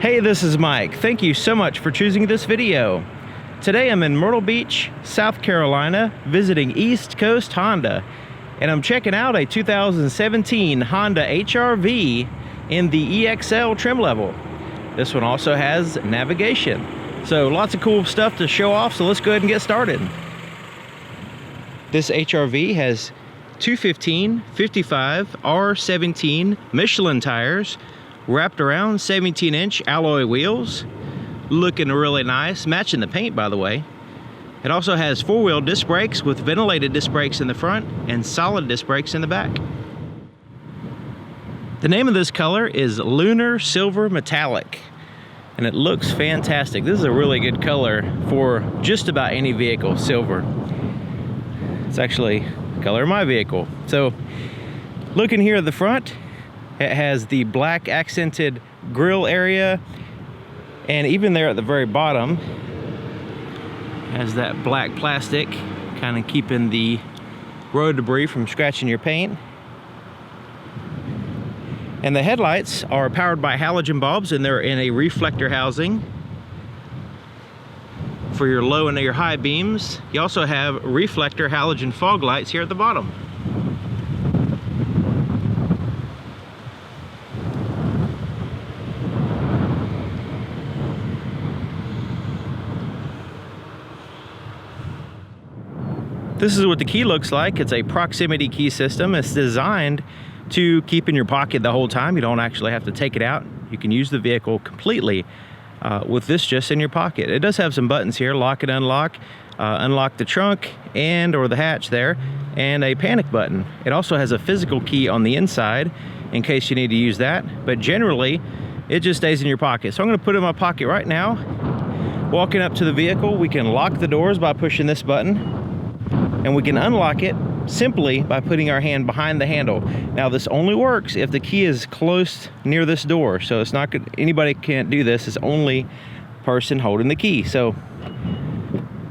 Hey, this is Mike. Thank you so much for choosing this video. Today I'm in Myrtle Beach, South Carolina, visiting East Coast Honda, and I'm checking out a 2017 Honda HR-V in the EXL trim level. This one also has navigation. So lots of cool stuff to show off, so let's go ahead and get started. This HR-V has 215, 55, R17 Michelin tires, wrapped around 17-inch alloy wheels, looking really nice, matching the paint by the way. It also has four-wheel disc brakes with ventilated disc brakes in the front and solid disc brakes in the back. The name of this color is Lunar Silver Metallic, and it looks fantastic. This is a really good color for just about any vehicle, silver. It's actually the color of my vehicle. So looking here at the front, it has the black accented grille area, and even there at the very bottom has that black plastic kind of keeping the road debris from scratching your paint. And the headlights are powered by halogen bulbs, and they're in a reflector housing for your low and your high beams. You also have reflector halogen fog lights here at the bottom. This is what the key looks like. It's a proximity key system. It's designed to keep in your pocket the whole time. You don't actually have to take it out. You can use the vehicle completely with this just in your pocket. It does have some buttons here, lock and unlock, unlock the trunk and or the hatch there, and a panic button. It also has a physical key on the inside in case you need to use that, but generally it just stays in your pocket. So I'm gonna put it in my pocket right now. Walking up to the vehicle, we can lock the doors by pushing this button, and we can unlock it simply by putting our hand behind the handle. Now this only works if the key is close near this door, so it's not good. Anybody can't do this. It's only person holding the key. So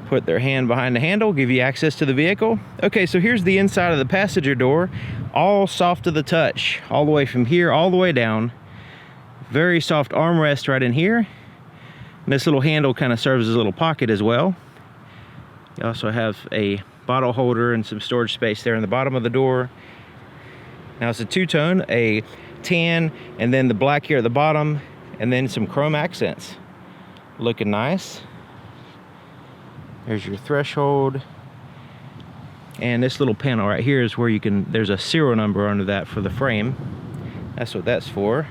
put their hand behind the handle, give you access to the vehicle. Okay, so here's the inside of the passenger door, all soft to the touch, all the way from here all the way down. Very soft armrest right in here. And this little handle kind of serves as a little pocket as well. You also have a bottle holder and some storage space there in the bottom of the door. Now it's a two-tone, a tan, and then the black here at the bottom, and then some chrome accents. Looking nice. There's your threshold. And this little panel right here is where you can, there's a serial number under that for the frame. That's what that's for.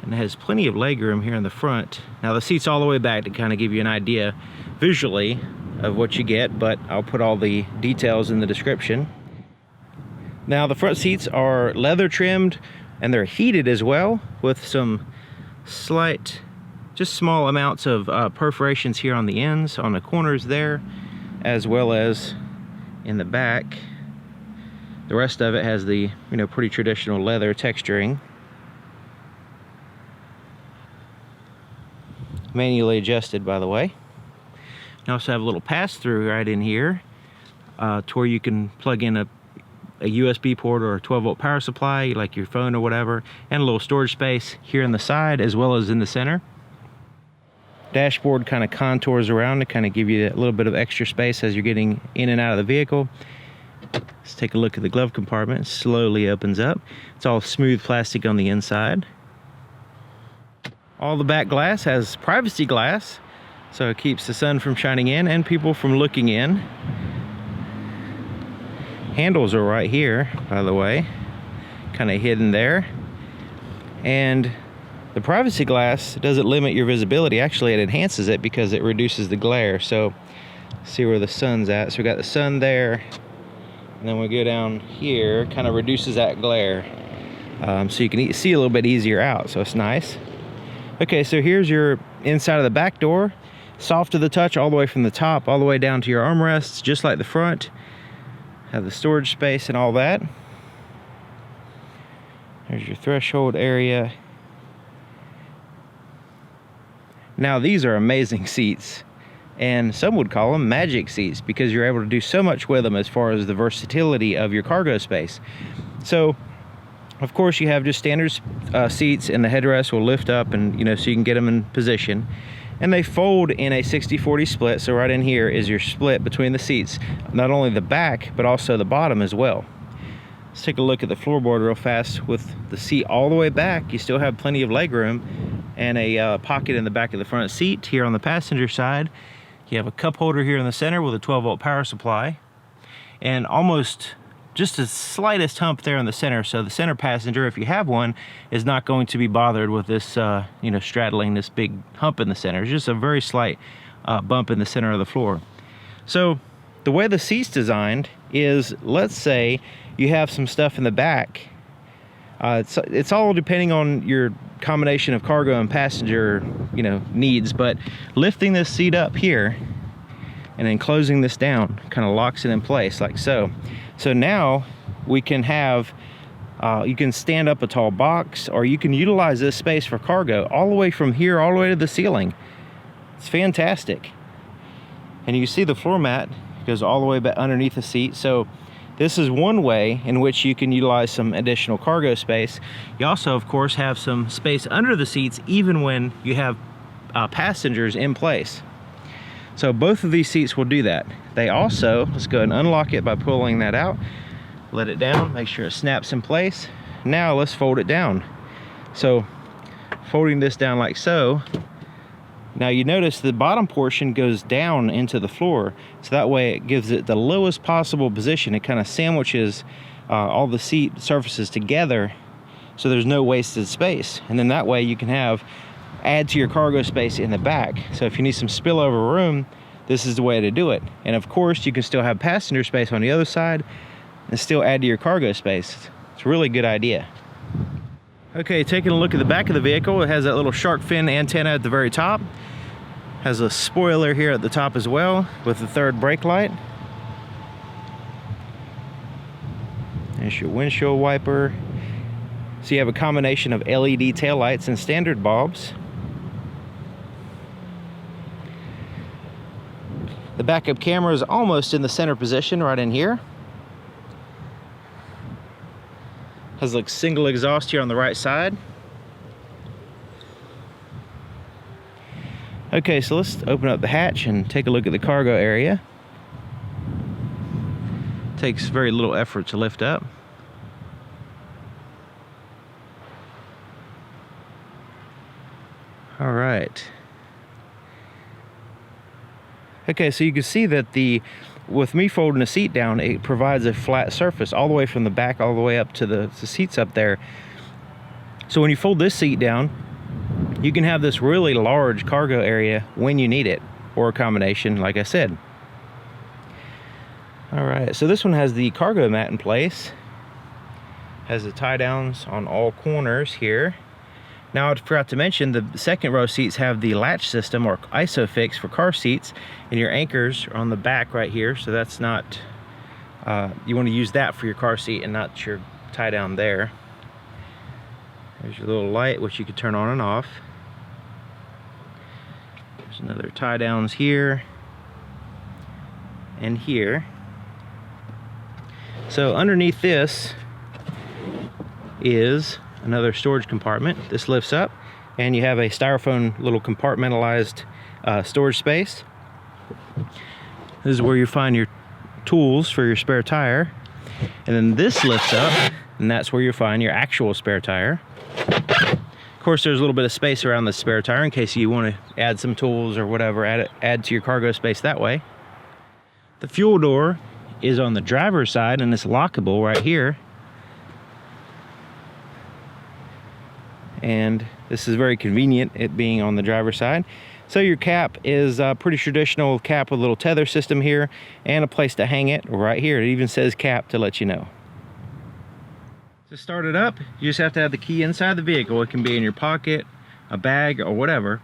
And it has plenty of legroom here in the front. Now the seat's all the way back to kind of give you an idea visually of what you get, but I'll put all the details in the description. Now the front seats are leather trimmed, and they're heated as well with some slight, just small amounts of perforations here on the ends, on the corners there, as well as in the back. The rest of it has the, you know, pretty traditional leather texturing. Manually adjusted, by the way. You also have a little pass-through right in here to where you can plug in a USB port or a 12-volt power supply, like your phone or whatever, and a little storage space here in the side as well as in the center. Dashboard kind of contours around to kind of give you a little bit of extra space as you're getting in and out of the vehicle. Let's take a look at the glove compartment. It slowly opens up. It's all smooth plastic on the inside. All the back glass has privacy glass, so it keeps the sun from shining in and people from looking in. Handles are right here, by the way, kind of hidden there. And the privacy glass doesn't limit your visibility. Actually, it enhances it because it reduces the glare. So see where the sun's at. So we got the sun there, and then we go down here, kind of reduces that glare. So you can see a little bit easier out, so it's nice. Okay, so here's your inside of the back door. Soft to the touch all the way from the top all the way down to your armrests, just like the front. Have the storage space and all that. There's your threshold area. Now these are amazing seats, and some would call them magic seats because you're able to do so much with them as far as the versatility of your cargo space. So Of course, you have just standard seats, and the headrest will lift up, and so you can get them in position. And they fold in a 60-40 split, so right in here is your split between the seats, not only the back but also the bottom as well. Let's take a look at the floorboard real fast. With the seat all the way back, you still have plenty of leg room and a pocket in the back of the front seat. Here on the passenger side, you have a cup holder here in the center with a 12-volt power supply, and almost just the slightest hump there in the center, so the center passenger, if you have one, is not going to be bothered with this straddling this big hump in the center. It's just a very slight bump in the center of the floor. So the way the seat's designed is, let's say you have some stuff in the back. It's all depending on your combination of cargo and passenger needs, but lifting this seat up here and then closing this down kind of locks it in place like so. So now we can have, you can stand up a tall box, or you can utilize this space for cargo all the way from here all the way to the ceiling. It's fantastic. And you see the floor mat goes all the way back underneath the seat. So this is one way in which you can utilize some additional cargo space. You also, of course, have some space under the seats even when you have passengers in place. So both of these seats will do that. They also, let's go ahead and unlock it by pulling that out. Let it down, make sure it snaps in place. Now let's fold it down. So folding this down like so. Now you notice the bottom portion goes down into the floor, so that way it gives it the lowest possible position. It kind of sandwiches all the seat surfaces together, so there's no wasted space. And then that way you can add to your cargo space in the back. So if you need some spillover room, this is the way to do it. And of course, you can still have passenger space on the other side and still add to your cargo space. It's a really good idea. Okay, taking a look at the back of the vehicle, it has that little shark fin antenna at the very top. Has a spoiler here at the top as well with the third brake light. There's your windshield wiper. So you have a combination of LED taillights and standard bulbs. The backup camera is almost in the center position right in here. Has like single exhaust here on the right side. Okay, so let's open up the hatch and take a look at the cargo area. Takes very little effort to lift up. All right. Okay, so you can see that with me folding the seat down, it provides a flat surface all the way from the back all the way up to the seats up there. So when you fold this seat down, you can have this really large cargo area when you need it, or a combination, like I said. All right, so this one has the cargo mat in place. Has the tie downs on all corners here. Now, I forgot to mention, the second row seats have the latch system or ISOFIX for car seats, and your anchors are on the back right here, so that's not, you want to use that for your car seat and not your tie down there. There's your little light, which you can turn on and off. There's another tie downs here and here. So underneath this is another storage compartment. This lifts up and you have a styrofoam little compartmentalized storage space. This is where you find your tools for your spare tire. And then this lifts up and that's where you find your actual spare tire. Of course, there's a little bit of space around the spare tire in case you want to add some tools or whatever, add to your cargo space that way. The fuel door is on the driver's side and it's lockable right here. And this is very convenient, it being on the driver's side. So your cap is a pretty traditional cap with a little tether system here and a place to hang it right here. It even says cap to let you know. To start it up, you just have to have the key inside the vehicle. It can be in your pocket, a bag, or whatever.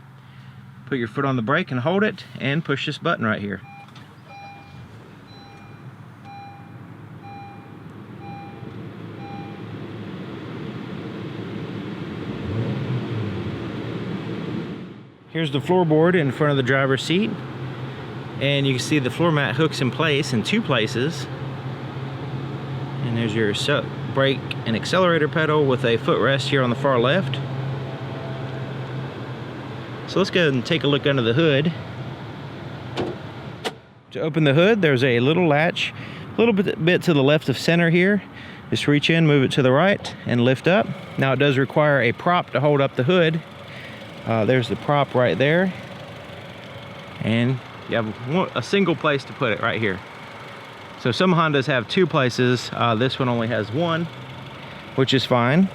Put your foot on the brake and hold it and push this button right here. Here's the floorboard in front of the driver's seat, and you can see the floor mat hooks in place in two places. And there's your brake an accelerator pedal with a footrest here on the far left. So let's go ahead and take a look under the hood. To open the hood, there's a little latch, a little bit to the left of center here. Just reach in, move it to the right, and lift up. Now it does require a prop to hold up the hood. There's the prop right there. And you have a single place to put it right here. So some Hondas have two places. This one only has one, which is fine.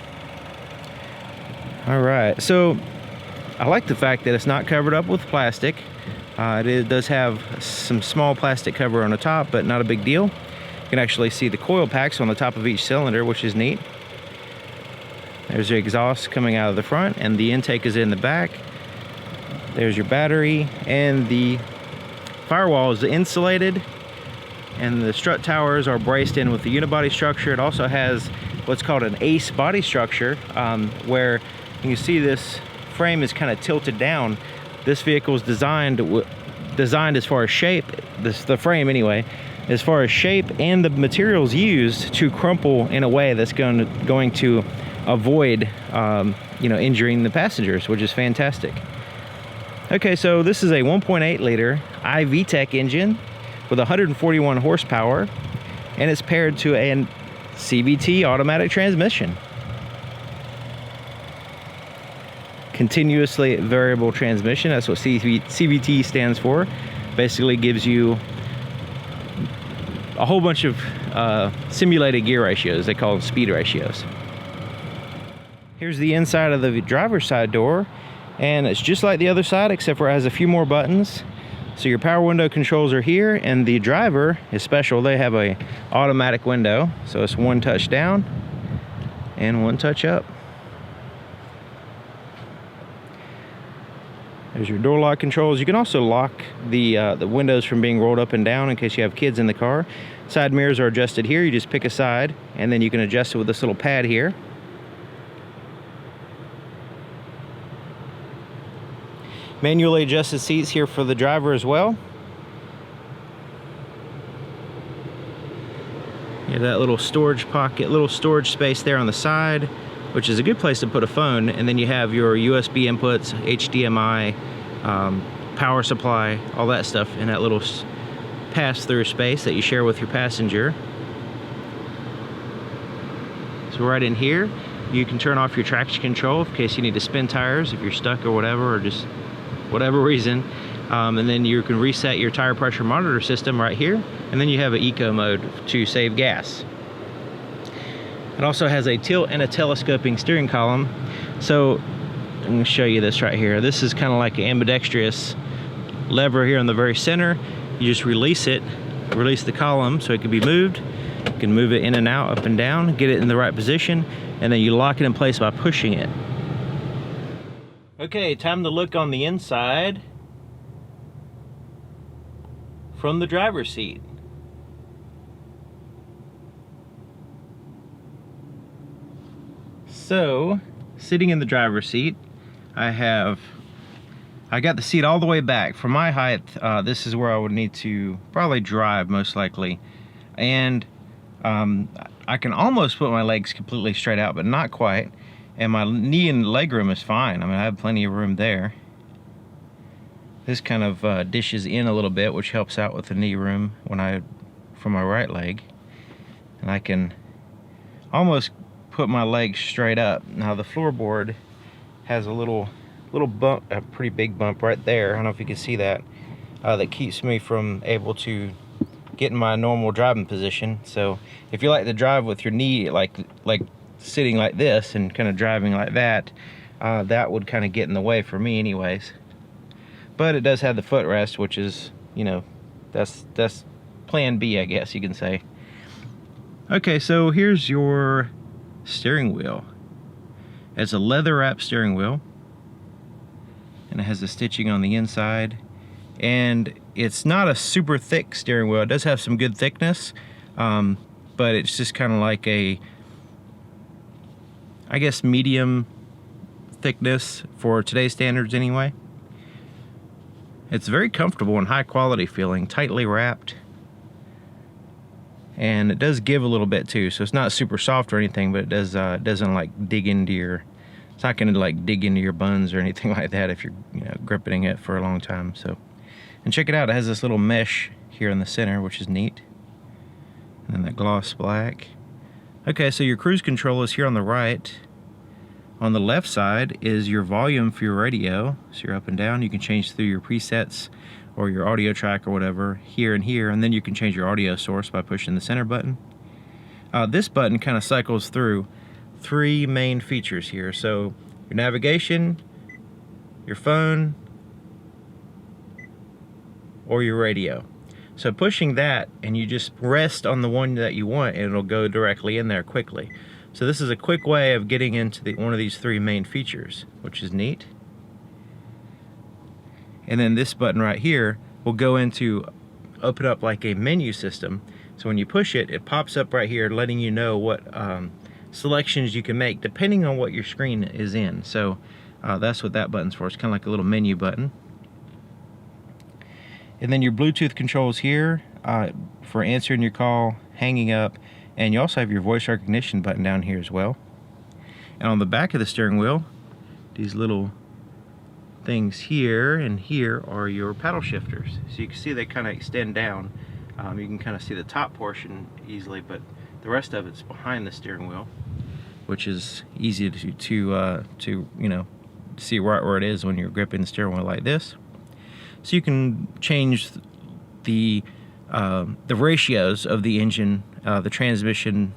All right, so I like the fact that it's not covered up with plastic. It does have some small plastic cover on the top, but not a big deal. You can actually see the coil packs on the top of each cylinder, which is neat. There's your exhaust coming out of the front, and the intake is in the back. There's your battery, and the firewall is insulated, and the strut towers are braced in with the unibody structure. It also has what's called an ACE body structure, where you can see this frame is kind of tilted down. This vehicle is designed as far as shape, the frame anyway, as far as shape and the materials used to crumple in a way that's going to avoid injuring the passengers, which is fantastic. Okay, so this is a 1.8 liter iVTEC engine with 141 horsepower, and it's paired to a CVT automatic transmission. Continuously variable transmission, that's what CVT stands for. Basically gives you a whole bunch of simulated gear ratios. They call them speed ratios. Here's the inside of the driver's side door, and it's just like the other side except for it has a few more buttons. So your power window controls are here, and the driver is special. They have a automatic window, so it's one touch down and one touch up. There's your door lock controls. You can also lock the windows from being rolled up and down in case you have kids in the car. Side mirrors are adjusted here. You just pick a side, and then you can adjust it with this little pad here. Manually adjusted seats here for the driver as well. You have that little storage pocket, little storage space there on the side, which is a good place to put a phone. And then you have your USB inputs, HDMI, power supply, all that stuff in that little pass-through space that you share with your passenger. So right in here, you can turn off your traction control in case you need to spin tires if you're stuck or whatever, or just whatever reason. And then you can reset your tire pressure monitor system right here, and then you have an eco mode to save gas. It also has a tilt and a telescoping steering column. So I'm going to show you this right here. This is kind of like an ambidextrous lever here in the very center. You just release it, release the column so it can be moved. You can move it in and out, up and down, get it in the right position, and then you lock it in place by pushing it. Okay, time to look on the inside from the driver's seat. So, sitting in the driver's seat, I got the seat all the way back. For my height, this is where I would need to probably drive most likely. And I can almost put my legs completely straight out, but not quite. And my knee and leg room is fine. I mean, I have plenty of room there. This kind of dishes in a little bit, which helps out with the knee room for my right leg. And I can almost put my legs straight up. Now the floorboard has a little bump, a pretty big bump right there. I don't know if you can see that. That keeps me from able to get in my normal driving position. So if you like to drive with your knee like sitting like this and kind of driving like that, that would kind of get in the way for me anyways. But it does have the footrest, which is, that's plan B, I guess you can say. Okay, so here's your steering wheel. It's a leather wrap steering wheel, and it has the stitching on the inside, and it's not a super thick steering wheel. It does have some good thickness, but it's just kind of like a, I guess, medium thickness for today's standards anyway. It's very comfortable and high quality feeling, tightly wrapped. and it does give a little bit too, so it's not super soft or anything, but it does doesn't like dig into your, it's not going to like dig into your buns or anything like that if you're, you know, gripping it for a long time. So, and check it out, it has this little mesh here in the center, which is neat, and then that gloss black. Okay, so your cruise control is here on the right. On the left side is your volume for your radio, so you're up and down. You can change through your presets or your audio track or whatever here and here, and then you can change your audio source by pushing the center button. This button kind of cycles through 3 main features here. So your navigation, your phone, or your radio. So pushing that, and you just rest on the one that you want, and it'll go directly in there quickly. So this is a quick way of getting into one of these 3 main features, which is neat. And then this button right here will go into open up like a menu system. So when you push it, it pops up right here letting you know what selections you can make depending on what your screen is in. So that's what that button's for. It's kind of like a little menu button. And then your Bluetooth controls here for answering your call, hanging up, and you also have your voice recognition button down here as well. And on the back of the steering wheel, these little things here and here are your paddle shifters. So you can see they kind of extend down. You can kind of see the top portion easily, but the rest of it's behind the steering wheel, which is easy to you know, see right where it is when you're gripping the steering wheel like this. So you can change the ratios of the engine, the transmission.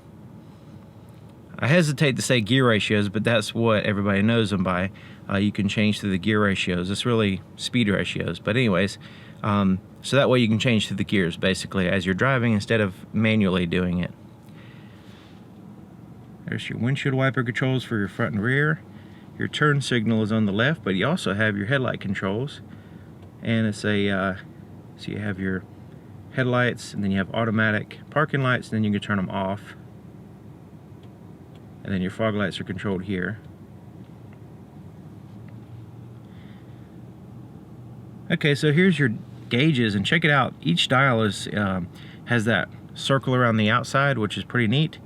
I hesitate to say gear ratios, but that's what everybody knows them by. You can change through the gear ratios. It's really speed ratios, but anyways, so that way you can change through the gears basically as you're driving instead of manually doing it. There's your windshield wiper controls for your front and rear. Your turn signal is on the left, but you also have your headlight controls. And it's a, so you have your headlights, and then you have automatic parking lights, and then you can turn them off. And then your fog lights are controlled here. Okay, so here's your gauges, and check it out. Each dial is has that circle around the outside, which is pretty neat,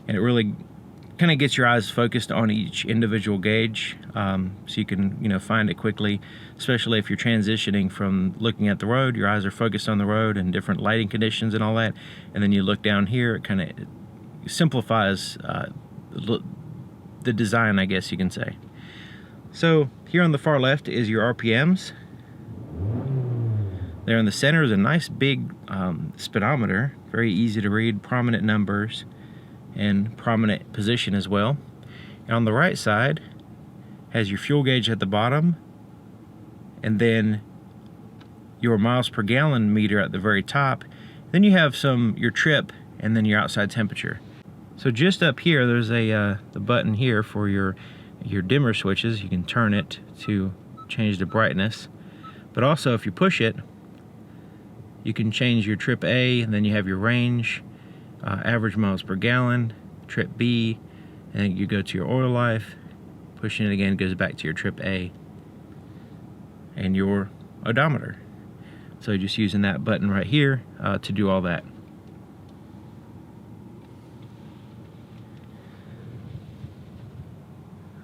and it really kind of gets your eyes focused on each individual gauge, so you can, you know, find it quickly, especially if you're transitioning from looking at the road. Your eyes are focused on the road and different lighting conditions and all that, and then you look down here. It kind of simplifies the design, I guess you can say. So here on the far left is your RPMs. There in the center is a nice big speedometer, very easy to read, prominent numbers, and prominent position as well. And on the right side has your fuel gauge at the bottom, and then your miles per gallon meter at the very top. Then you have your trip, and then your outside temperature. So just up here there's the button here for your dimmer switches. You can turn it to change the brightness, but also if you push it, you can change your trip A, and then you have your range, average miles per gallon, trip B, and then you go to your oil life. Pushing it again goes back to your trip A and your odometer. So just using that button right here to do all that.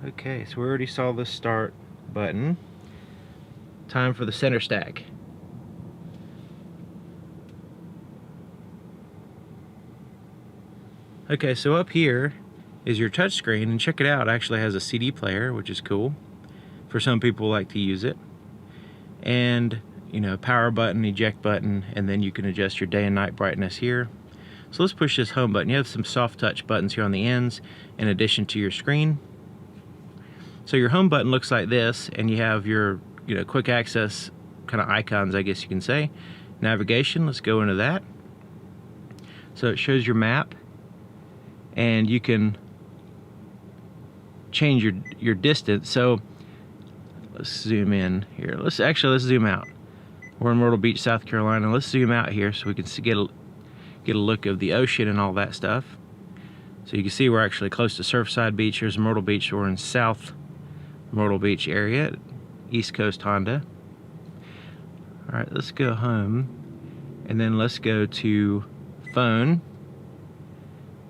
Okay, so we already saw the start button. Time for the center stack. Okay, so up here is your touch screen, and check it out, it actually has a CD player, which is cool. For some people like to use it. And, you know, power button, eject button, and then you can adjust your day and night brightness here. So let's push this home button. You have some soft touch buttons here on the ends in addition to your screen. So your home button looks like this, and you have your, you know, quick access kind of icons, I guess you can say. Navigation, let's go into that. So it shows your map, and you can change your distance. So let's zoom in here. Let's zoom out. We're in Myrtle Beach, South Carolina. Let's zoom out here so we can get a look of the ocean and all that stuff. So you can see we're actually close to Surfside Beach. Here's Myrtle Beach. We're in South Myrtle Beach area, East Coast Honda. All right, let's go home, and then let's go to phone.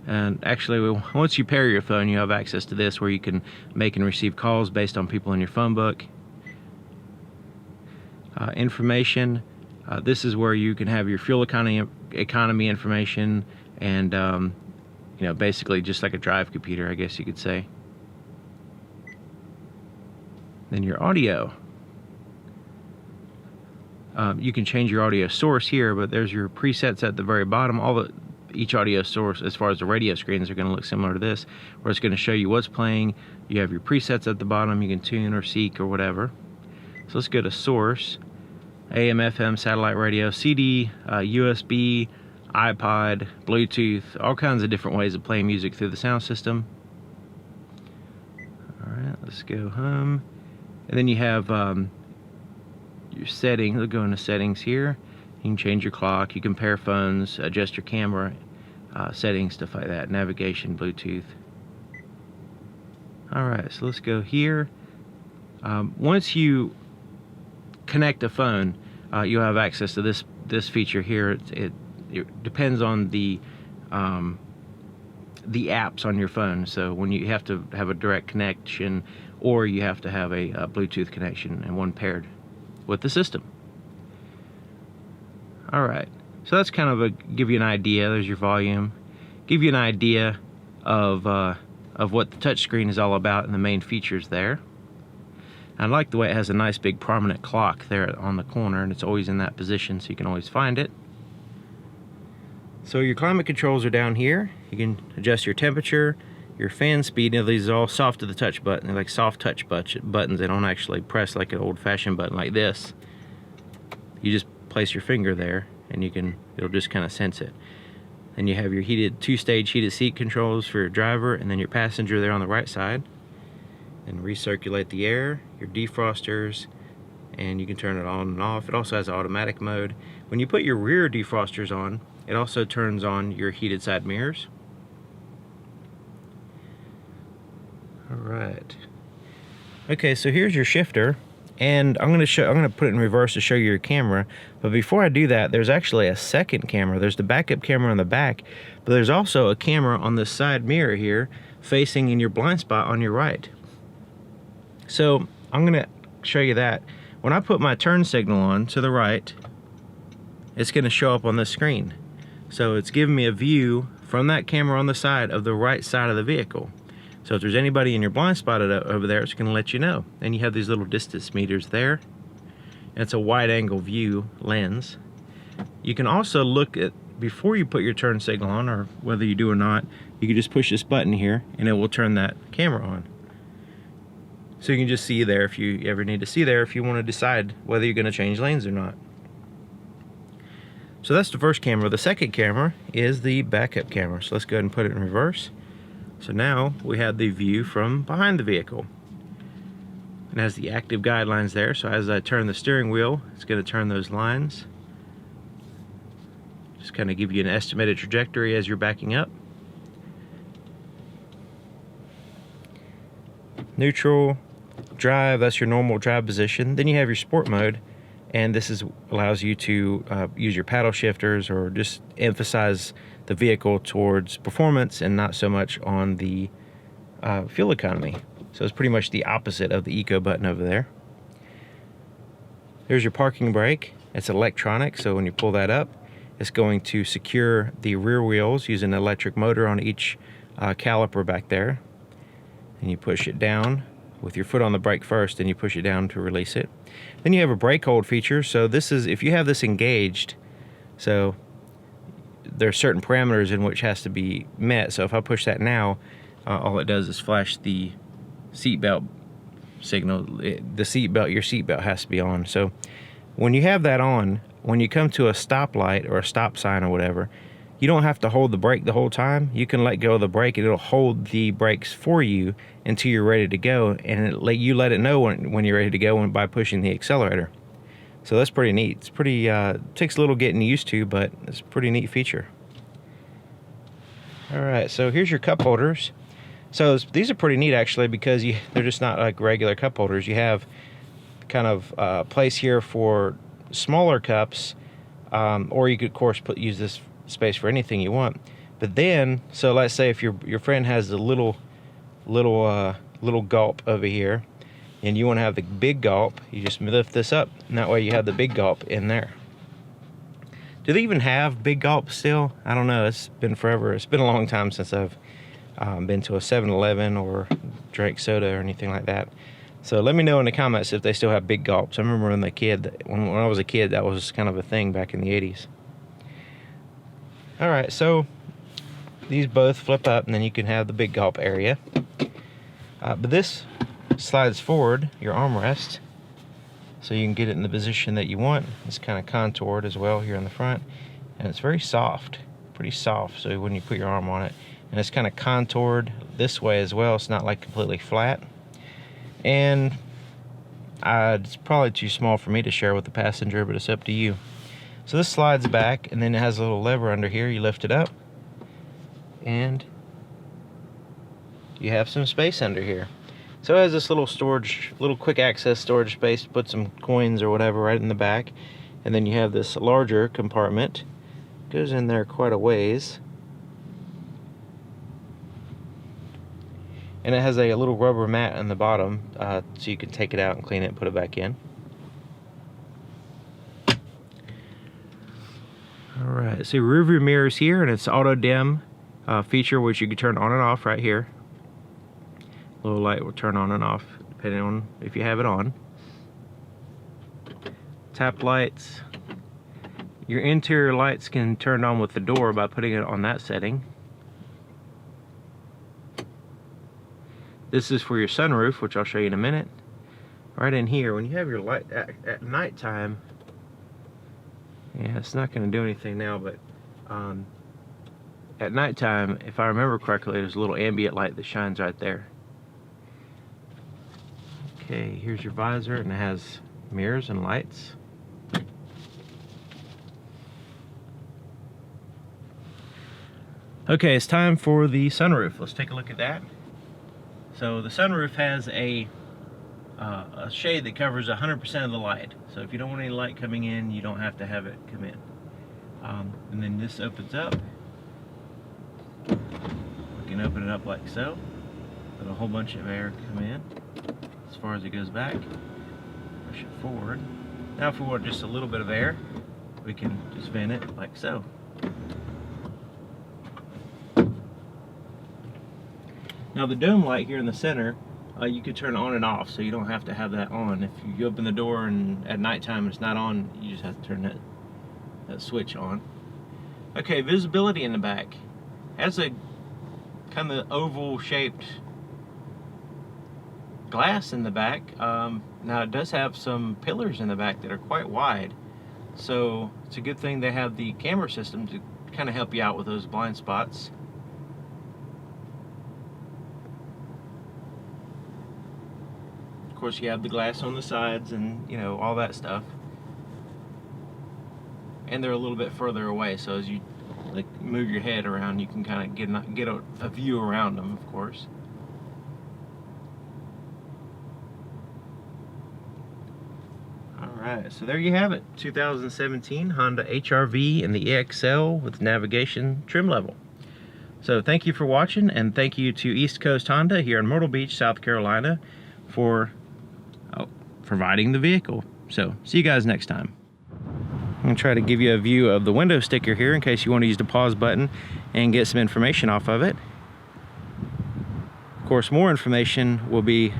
And actually, once you pair your phone, you have access to this where you can make and receive calls based on people in your phone book. Information. This is where you can have your fuel economy information, and you know, basically just like a drive computer, I guess you could say. Then your audio. You can change your audio source here, but there's your presets at the very bottom. Each audio source, as far as the radio screens, are going to look similar to this, where it's going to show you what's playing. You have your presets at the bottom. You can tune or seek or whatever. So let's go to source. AM, FM, satellite radio, CD, USB, iPod, Bluetooth, all kinds of different ways of playing music through the sound system. Alright, let's go home. And then you have your settings. We'll go into settings here. You can change your clock, you can pair phones, adjust your camera settings, stuff like that, navigation, Bluetooth. Alright, so let's go here. Once you connect a phone, you'll have access to this feature here. It depends on the apps on your phone. So when you have to have a direct connection, or you have to have a Bluetooth connection and one paired with the system. All right, so that's kind of give you an idea. There's your volume, give you an idea of what the touchscreen is all about and the main features there. I like the way it has a nice big prominent clock there on the corner, and it's always in that position so you can always find it. So your climate controls are down here. You can adjust your temperature, your fan speed. Now these are all soft to the touch button. They're like soft touch buttons. They don't actually press like an old-fashioned button like this. You just place your finger there and it'll just kind of sense it. Then you have your two-stage heated seat controls for your driver, and then your passenger there on the right side. And recirculate the air, your defrosters, and you can turn it on and off. It also has automatic mode. When you put your rear defrosters on, it also turns on your heated side mirrors. Alright. Okay, so here's your shifter, and I'm gonna put it in reverse to show you your camera. But before I do that, there's actually a second camera. There's the backup camera on the back, but there's also a camera on the side mirror here facing in your blind spot on your right. So I'm gonna show you that. When I put my turn signal on to the right, it's gonna show up on the screen. So it's giving me a view from that camera on the side of the right side of the vehicle. So if there's anybody in your blind spot over there, it's gonna let you know. And you have these little distance meters there. And it's a wide angle view lens. You can also look at, before you put your turn signal on, or whether you do or not, you can just push this button here and it will turn that camera on. So you can just see there if you ever need to see there if you want to decide whether you're going to change lanes or not. So that's the first camera. The second camera is the backup camera. So let's go ahead and put it in reverse. So now we have the view from behind the vehicle. It has the active guidelines there. So as I turn the steering wheel, it's going to turn those lines. Just kind of give you an estimated trajectory as you're backing up. Neutral, drive, that's your normal drive position. Then you have your sport mode, and this allows you to use your paddle shifters or just emphasize the vehicle towards performance and not so much on the fuel economy. So it's pretty much the opposite of the eco button over there. There's your parking brake. It's electronic, so when you pull that up, it's going to secure the rear wheels using an electric motor on each caliper back there. And you push it down with your foot on the brake first, and you push it down to release it. Then you have a brake hold feature. So this is, if you have this engaged, so there are certain parameters in which has to be met. So if I push that now, all it does is flash the seatbelt signal. Your seatbelt has to be on. So when you have that on, when you come to a stoplight or a stop sign or whatever, you don't have to hold the brake the whole time. You can let go of the brake and it'll hold the brakes for you until you're ready to go, and you let it know when you're ready to go by pushing the accelerator. So that's pretty neat. It's pretty, takes a little getting used to, but it's a pretty neat feature. All right, so here's your cup holders. So these are pretty neat actually, because they're just not like regular cup holders. You have kind of place here for smaller cups, or you could of course use this space for anything you want. But then, so let's say if your friend has the little gulp over here, and you want to have the big gulp, you just lift this up, and that way you have the big gulp in there. Do they even have big gulp still? I don't know. It's been forever. It's been a long time since I've been to a 7-Eleven or drank soda or anything like that. So let me know in the comments if they still have big gulps. I remember when I was a kid, that was kind of a thing back in the 80s. All right, so these both flip up, and then you can have the big gulp area. But this slides forward your armrest, so you can get it in the position that you want. It's kind of contoured as well here in the front, and it's very soft, pretty soft, so when you put your arm on it. And it's kind of contoured this way as well. It's not like completely flat. And it's probably too small for me to share with the passenger, but it's up to you. So this slides back, and then it has a little lever under here. You lift it up, and you have some space under here. So it has this little storage, little quick access storage space to put some coins or whatever right in the back. And then you have this larger compartment. Goes in there quite a ways. And it has a little rubber mat on the bottom, so you can take it out and clean it and put it back in. Alright, so rear view mirrors here, and it's auto dim feature, which you can turn on and off right here. Little light will turn on and off depending on if you have it on. Tap lights. Your interior lights can turn on with the door by putting it on that setting. This is for your sunroof, which I'll show you in a minute. Right in here, when you have your light at nighttime, yeah, it's not going to do anything now, but at nighttime, if I remember correctly, there's a little ambient light that shines right there. Okay, here's your visor, and it has mirrors and lights. Okay, it's time for the sunroof. Let's take a look at that. So the sunroof has a shade that covers 100% of the light. So if you don't want any light coming in, you don't have to have it come in. And then this opens up. We can open it up like so. Let a whole bunch of air come in as far as it goes back. Push it forward. Now if we want just a little bit of air, we can just vent it like so. Now the dome light here in the center, you can turn on and off, so you don't have to have that on. If you open the door and at nighttime it's not on, you just have to turn that switch on. Okay, visibility in the back. Has a kind of oval shaped glass in the back. Now it does have some pillars in the back that are quite wide, so it's a good thing they have the camera system to kind of help you out with those blind spots. Of course, you have the glass on the sides and, you know, all that stuff. And they're a little bit further away, so as you like move your head around, you can kind of get a view around them, of course. Alright, so there you have it. 2017 Honda HR-V in the EXL with navigation trim level. So thank you for watching, and thank you to East Coast Honda here in Myrtle Beach, South Carolina for providing the vehicle. So see you guys next time. I'm going to try to give you a view of the window sticker here in case you want to use the pause button and get some information off of it. Of course, more information will be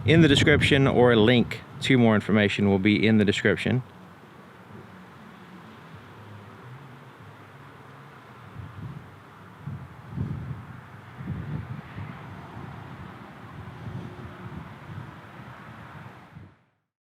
in the description, or a link to more information will be in the description.